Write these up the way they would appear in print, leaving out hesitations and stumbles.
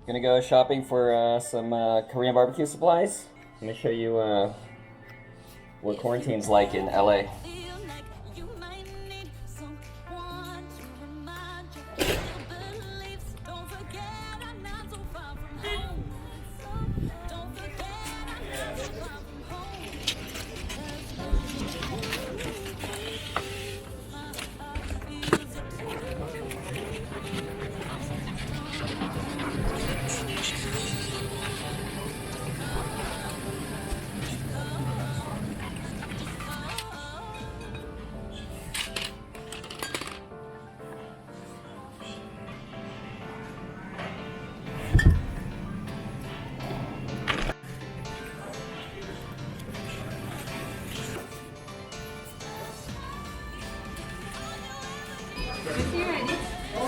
Gonna go shopping for some Korean barbecue supplies. Let me show you what quarantine's like in LA.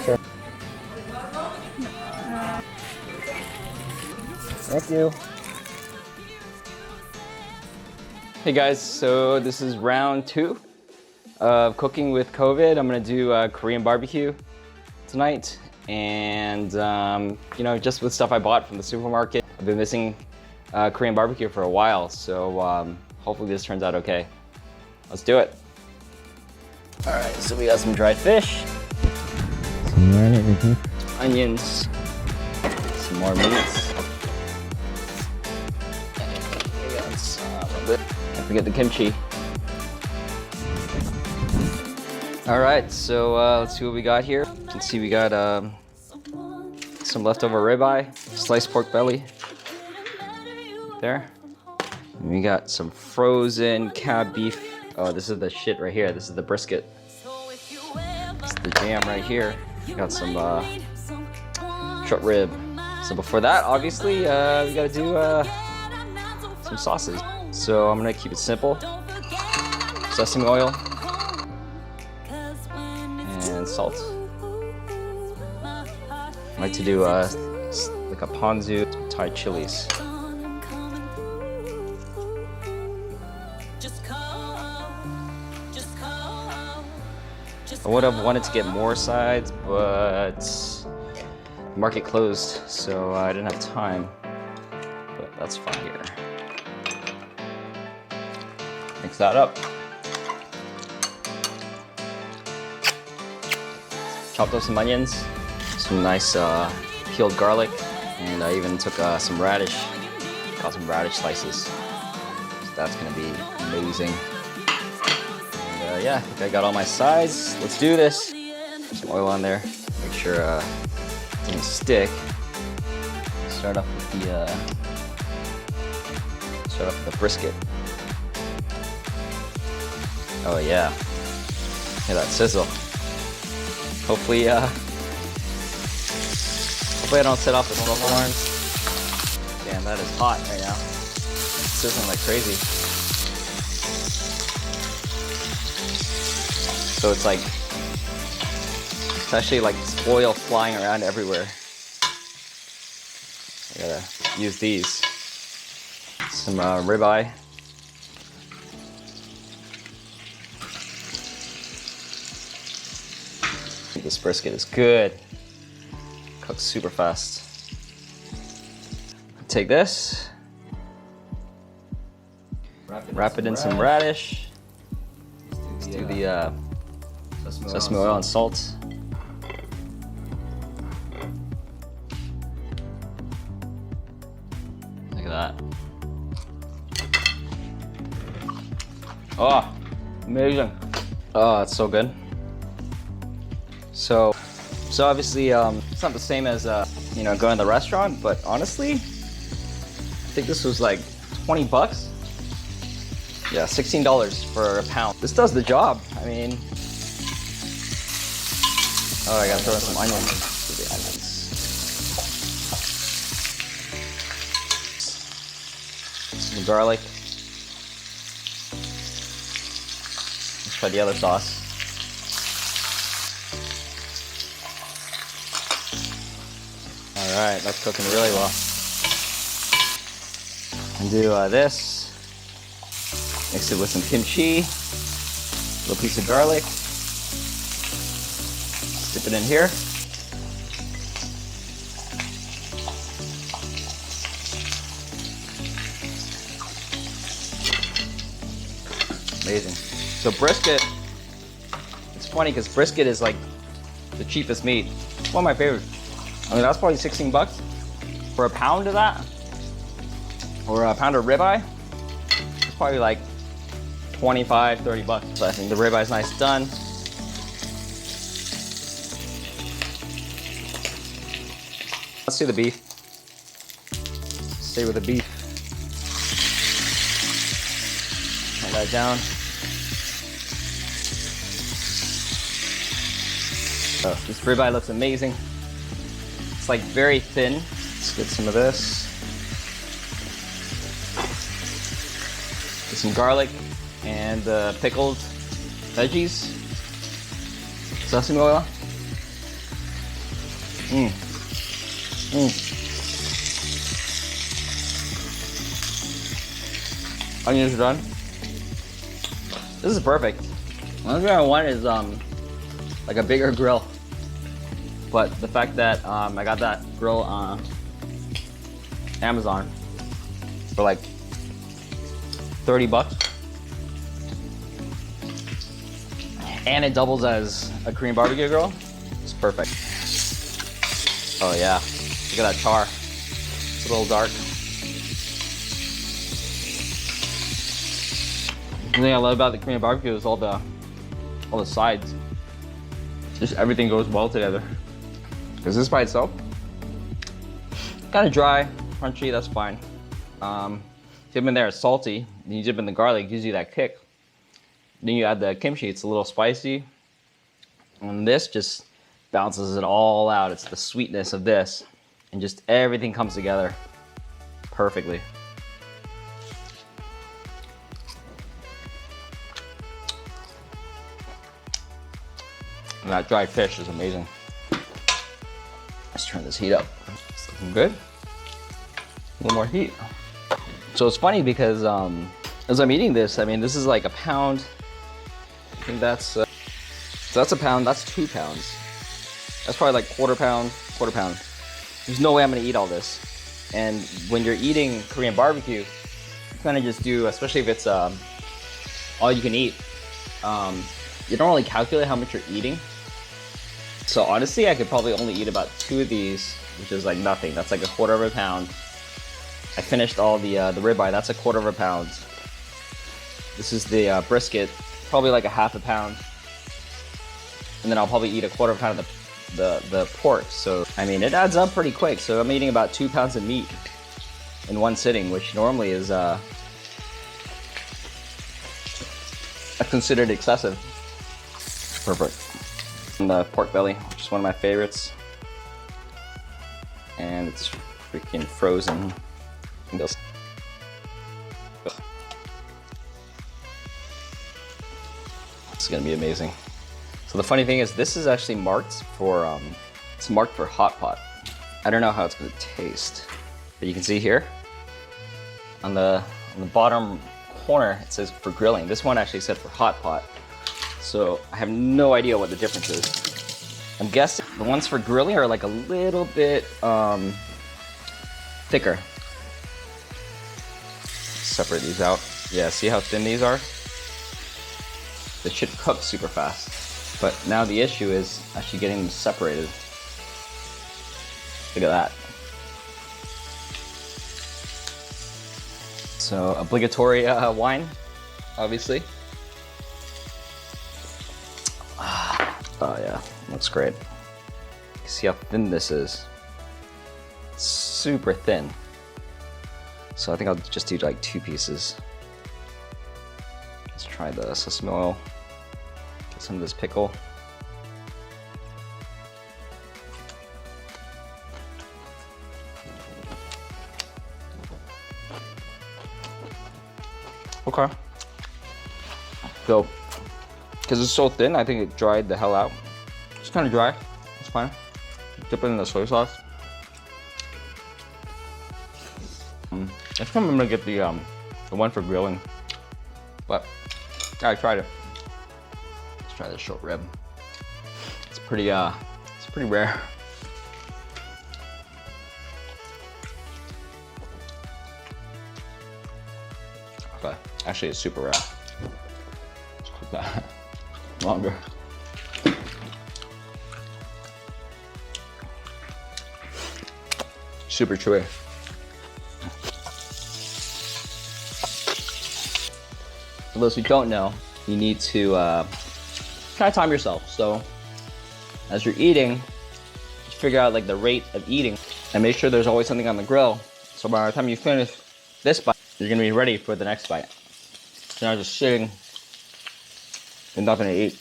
Sure. Thank you. Hey guys, so this is round 2 of cooking with COVID. I'm gonna do Korean barbecue tonight, and you know, just with stuff I bought from the supermarket. I've been missing Korean barbecue for a while, so hopefully this turns out okay. Let's do it. All right, so we got some dried fish, some onions, some more meats. Don't forget the kimchi. All right, so let's see what we got here. You can see we got some leftover ribeye, sliced pork belly there. And we got some frozen cab beef. Oh, this is the shit right here. This is the brisket. This is the jam right here. We got some short rib. So before that, obviously, we gotta do some sauces. So I'm gonna keep it simple. Sesame oil and salt. I like to do like a ponzu Thai chilies. I would have wanted to get more sides, but the market closed, so I didn't have time. But that's fine here. Mix that up. Chopped up some onions, some nice peeled garlic, and I even took some radish. Got some radish slices. So that's gonna be amazing. And yeah, I think I got all my sides. Let's do this. Put some oil on there. Make sure it doesn't stick. Start off with the brisket. Oh yeah, hear that sizzle. Hopefully I don't set off the smoke alarms. Damn, that is hot right now. It's sizzling like crazy. So it's actually like oil flying around everywhere. I gotta use these. Some ribeye. This brisket is good. Cooks super fast. Take this, wrap it in some radish. Let's do the sesame oil and salt. Look at that. Oh, amazing. Oh, it's so good. So obviously, it's not the same as you know, going to the restaurant, but honestly, I think this was like 20 bucks. Yeah, $16 for a pound. This does the job. I mean, oh, I gotta throw in some onions. Do the onions. Some garlic. Let's try the other sauce. All right, that's cooking really well. And do this. Mix it with some kimchi, a little piece of garlic. Dip it in here. Amazing. So brisket, it's funny because brisket is like the cheapest meat. It's one of my favorites. I mean, that's probably 16 bucks for a pound of that, or a pound of ribeye. It's probably like 25, 30 bucks. So I think the ribeye's nice done. Let's do the beef. Stay with the beef. Turn that down. Oh, this ribeye looks amazing. It's like very thin. Let's get some of this. Get some garlic and pickled veggies. Sesame oil. Onions are done. This is perfect. The only thing I want is like a bigger grill. But the fact that I got that grill on Amazon for like 30 bucks. And it doubles as a Korean barbecue grill. It's perfect. Oh yeah, look at that char. It's a little dark. The thing I love about the Korean barbecue is all the sides. Just everything goes well together. Because this by itself, kind of dry, crunchy, that's fine. Dip in there, it's salty. Then you dip in the garlic, gives you that kick. Then you add the kimchi, it's a little spicy. And this just balances it all out. It's the sweetness of this. And just everything comes together perfectly. And that dried fish is amazing. Let's turn this heat up. It's looking good. A little more heat. So it's funny because as I'm eating this, I mean, this is like a pound. I think that's, so that's a pound, that's 2 pounds. That's probably like quarter pound. There's no way I'm gonna eat all this. And when you're eating Korean barbecue, you kind of just do, especially if it's all you can eat, you don't really calculate how much you're eating. So honestly, I could probably only eat about 2 of these, which is like nothing. That's like a quarter of a pound. I finished all the ribeye, that's a quarter of a pound. This is the brisket, probably like a half a pound. And then I'll probably eat a quarter of a pound of the pork. So, I mean, it adds up pretty quick. So I'm eating about 2 pounds of meat in one sitting, which normally is considered excessive. Perfect. And the pork belly, which is one of my favorites. And it's freaking frozen. This is gonna be amazing. So the funny thing is, this is actually marked for it's marked for hot pot. I don't know how it's gonna taste, but you can see here on the bottom corner it says for grilling. This one actually said for hot pot. So I have no idea what the difference is. I'm guessing the ones for grilling are like a little bit thicker. Separate these out. Yeah, see how thin these are? They should cook super fast. But now the issue is actually getting them separated. Look at that. So obligatory wine, obviously. Oh yeah, looks great. See how thin this is? It's super thin. So I think I'll just do like 2 pieces. Let's try the sesame oil. Get some of this pickle. Okay. So, because it's so thin, I think it dried the hell out. It's kind of dry. It's fine. Dip it in the soy sauce. I think I'm gonna get the one for grilling, but yeah, I tried it. Let's try this short rib. It's pretty rare. Okay, actually, it's super rare. Longer. Super chewy. For those who don't know, you need to kind of time yourself. So as you're eating, just figure out like the rate of eating and make sure there's always something on the grill. So by the time you finish this bite, you're gonna be ready for the next bite. You're not just sitting with nothing to eat.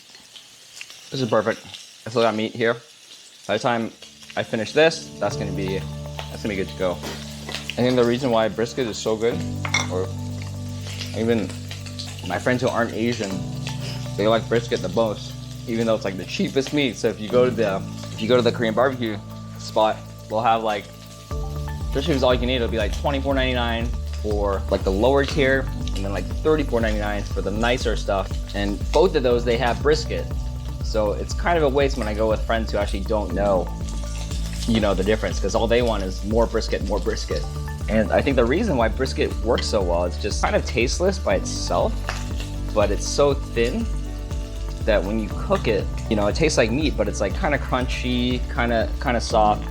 This is perfect. I still got meat here. By the time I finish this, that's gonna be good to go. I think the reason why brisket is so good, or even my friends who aren't Asian, they like brisket the most, even though it's like the cheapest meat. So if you go to the Korean barbecue spot, they'll have like, especially if it's all you can eat, it'll be like $24.99 for like the lower tier, and then like $34.99 for the nicer stuff. And both of those, they have brisket. So it's kind of a waste when I go with friends who actually don't know, you know, the difference, because all they want is more brisket, more brisket. And I think the reason why brisket works so well, it's just kind of tasteless by itself, but it's so thin that when you cook it, you know, it tastes like meat, but it's like kind of crunchy, kind of soft.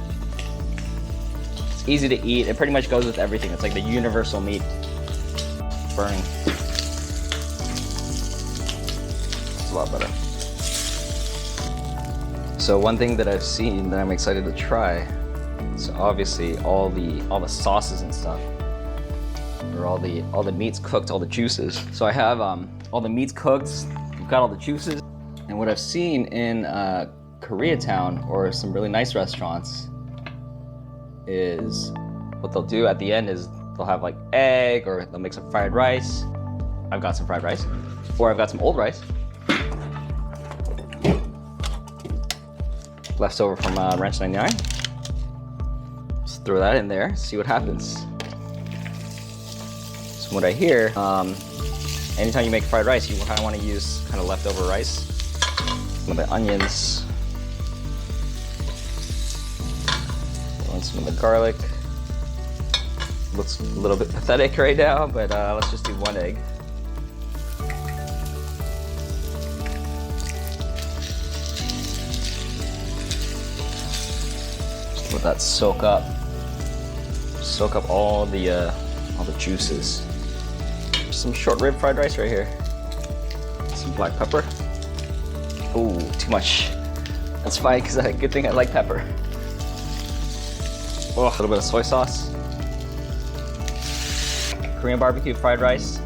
It's easy to eat. It pretty much goes with everything. It's like the universal meat. Burning. It's a lot better. So one thing that I've seen that I'm excited to try, so obviously all the sauces and stuff, or all the meats cooked, all the juices. So I have all the meats cooked, we've got all the juices. And what I've seen in Koreatown or some really nice restaurants is what they'll do at the end is they'll have like egg, or they'll make some fried rice. I've got some fried rice, or I've got some old rice left over from Ranch 99. Just throw that in there, see what happens. So from what I hear, anytime you make fried rice, you kind of want to use kind of leftover rice. Some of the onions. Throw in some of the garlic. Looks a little bit pathetic right now, but let's just do one egg. Just let that soak up all the juices. Some short rib fried rice right here. Some black pepper. Ooh, too much. That's fine, because good thing I like pepper. Oh, a little bit of soy sauce. Korean barbecue fried rice.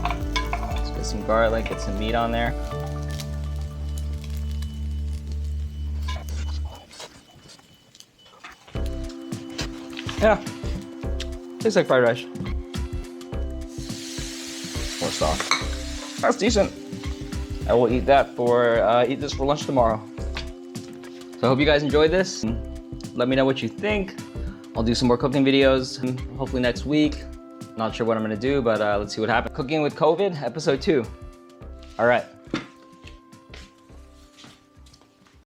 Let's get some garlic, get some meat on there. Yeah, tastes like fried rice. More sauce. That's decent. I will eat that eat this for lunch tomorrow. So I hope you guys enjoyed this. Let me know what you think. I'll do some more cooking videos, hopefully next week. Not sure what I'm gonna do, but let's see what happens. Cooking with COVID, episode 2. All right.